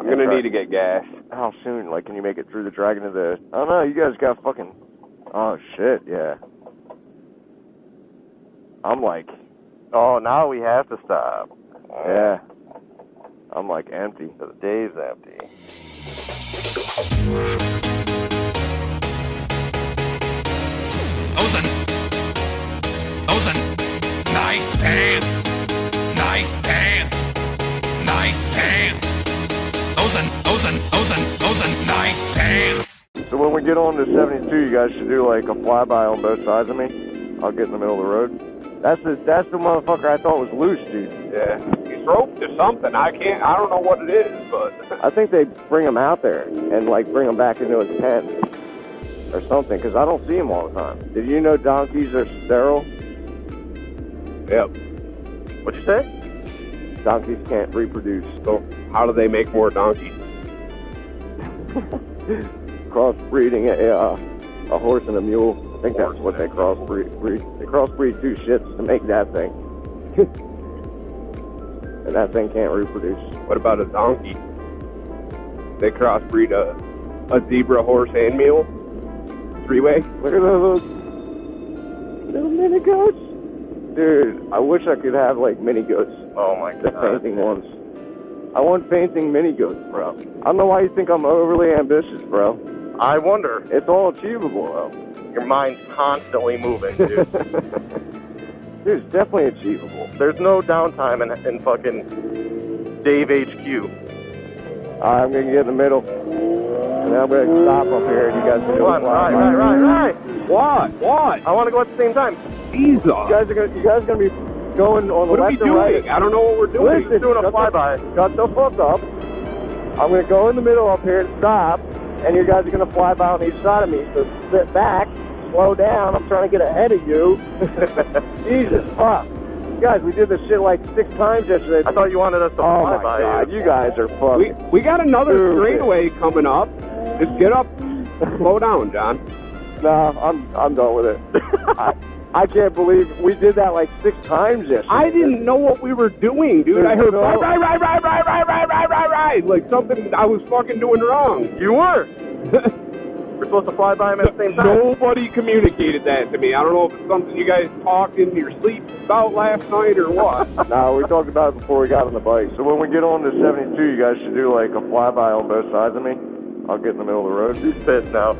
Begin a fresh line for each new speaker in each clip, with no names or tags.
I'm gonna need to get gas.
How soon? Like, can you make it through the Dragon of the... I don't know, you guys got fucking... Oh, shit, yeah. I'm like...
Oh, now we have to stop.
Yeah. I'm like empty.
The day's empty.
Those nice pants. Nice pants. Nice pants. Those nice pants.
So when we get on to 72, you guys should do like a flyby on both sides of me. I'll get in the middle of the road. That's the motherfucker I thought was loose, dude.
Yeah. He's roped to something. I don't know what it is, but...
I think they bring him out there and like bring him back into his pen or something, because I don't see him all the time. Did you know donkeys are sterile?
Yep.
What'd you say?
Donkeys can't reproduce.
So how do they make more donkeys?
Crossbreeding a horse and a mule. I think that's what they crossbreed. They crossbreed two shits to make that thing. And that thing can't reproduce.
What about a donkey? They crossbreed a zebra, horse, and mule? Three-way?
Look at those little mini goats. Dude, I wish I could have like mini goats.
Oh my
The
god.
painting ones. I want painting mini goats, bro. I don't know why you think I'm overly ambitious, bro.
I wonder.
It's all achievable, though.
Your mind's constantly moving, dude.
Dude, it's definitely achievable.
There's no downtime in fucking Dave HQ.
I'm gonna get in the middle, and I'm gonna stop up here, and you guys can do
Come on, right.
What?
I want to go at the same time.
Jesus.
You guys are gonna be going on the
What are we
left and right.
doing? I don't know what we're doing.
Listen,
doing a
shut
flyby.
Shut the fuck up. I'm gonna go in the middle up here and stop, and you guys are gonna fly by on each side of me. So sit back, slow down. I'm trying to get ahead of you. Jesus fuck. Guys, we did this shit like 6 times yesterday.
I thought you wanted us to
Oh
fly
my
by
god,
you.
you guys are fucking...
We got another
Stupid.
straightaway coming up. Just get up. Slow down, John.
No, I'm done with it. I can't believe we did that like 6 times yesterday.
I didn't know what we were doing, dude. I heard right. Like something I was fucking doing wrong.
You were. We're supposed to fly by him at the same time.
Nobody communicated that to me. I don't know if it's something you guys talked in your sleep about last night or what.
No, we talked about it before we got on the bike. So when we get on to 72, you guys should do like a flyby on both sides of me. I'll get in the middle of the road.
He's pissed now.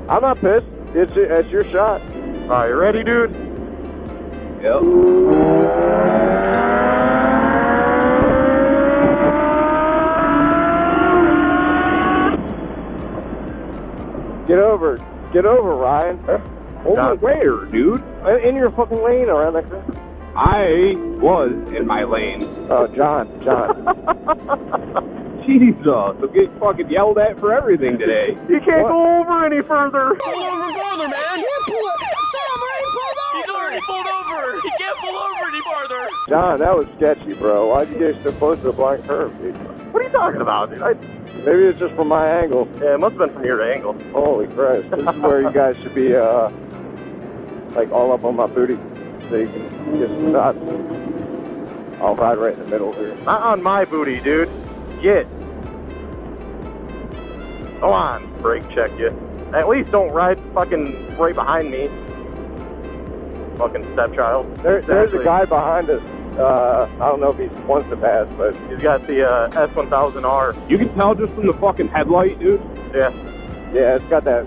I'm not pissed. It's your shot.
All right, you ready, dude?
Yep.
Get over, Ryan.
Over where, dude?
In your fucking lane around that corner.
I was in my lane.
Oh, John.
Jesus, I'm getting fucking yelled at for everything today.
You can't go over any further.
Pull over farther, man. He's already pulled over. He can't pull over any farther.
John, that was sketchy, bro. Why'd you get so close to the blind curve, dude?
What are you talking about, dude?
Maybe it's just from my angle.
Yeah, it must have been from your angle.
Holy Christ. This is where you guys should be, like, all up on my booty so you can get some shots. I'll ride right in the middle here.
Not on my booty, dude. Get. Go on, brake check you. At least don't ride fucking right behind me. Fucking stepchild.
There's a guy behind us. I don't know if he wants to pass, but
He's got the S1000R.
You can tell just from the fucking headlight, dude.
Yeah.
yeah, it's got that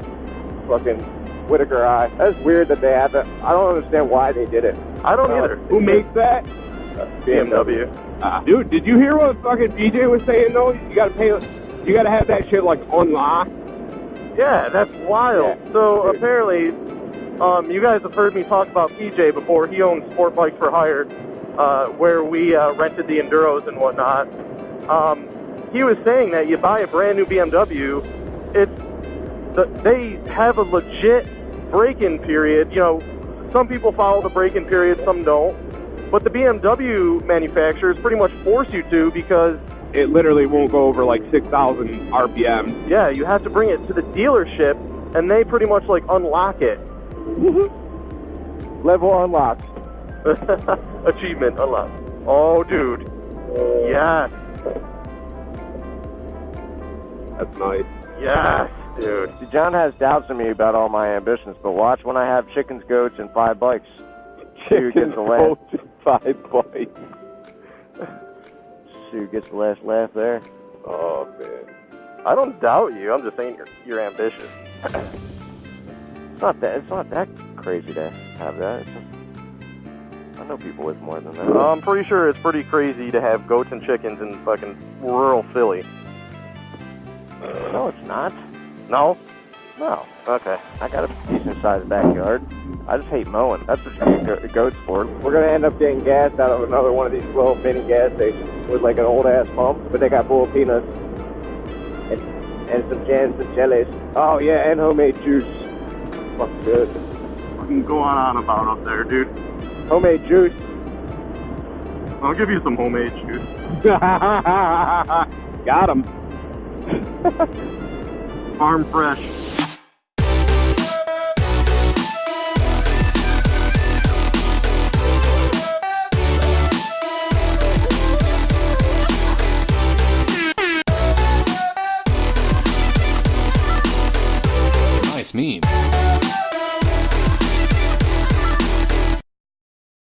fucking Whitaker eye. That's weird that they have that. I don't understand why they did it.
I don't either.
Who makes that?
BMW.
Dude, did you hear what fucking PJ was saying though? You gotta have that shit like unlocked.
Yeah, that's wild.
Yeah.
So apparently, you guys have heard me talk about PJ before. He owns Sport Bikes for Hire, where we rented the Enduros and whatnot. He was saying that you buy a brand new BMW, they have a legit break-in period. You know, some people follow the break-in period, some don't. But the BMW manufacturers pretty much force you to, because
It literally won't go over like 6,000 RPM.
yeah, you have to bring it to the dealership, and they pretty much like unlock it.
Level unlocked.
Achievement unlocked. Oh, dude. Yes.
That's nice.
Yes, dude.
See, John has doubts in me about all my ambitions, but watch when I have chickens, goats, and 5 bikes. See who gets the last.
5 bikes.
See who gets the last laugh there.
Oh, man.
I don't doubt you. I'm just saying you're ambitious.
It's not that crazy to have that. I know people with more than that.
I'm pretty sure it's pretty crazy to have goats and chickens in fucking rural Philly.
No, it's not.
No?
No.
Okay.
I got a decent-sized backyard. I just hate mowing. That's what you get goats for. We're going to end up getting gas out of another one of these little mini gas stations with like an old-ass pump, but they got full of peanuts and some jams and jellies. Oh, yeah, and homemade juice. Fucking good.
Fucking go on about up there, dude.
Homemade juice.
I'll give you some homemade juice.
Got him.
Farm fresh.
Nice meme.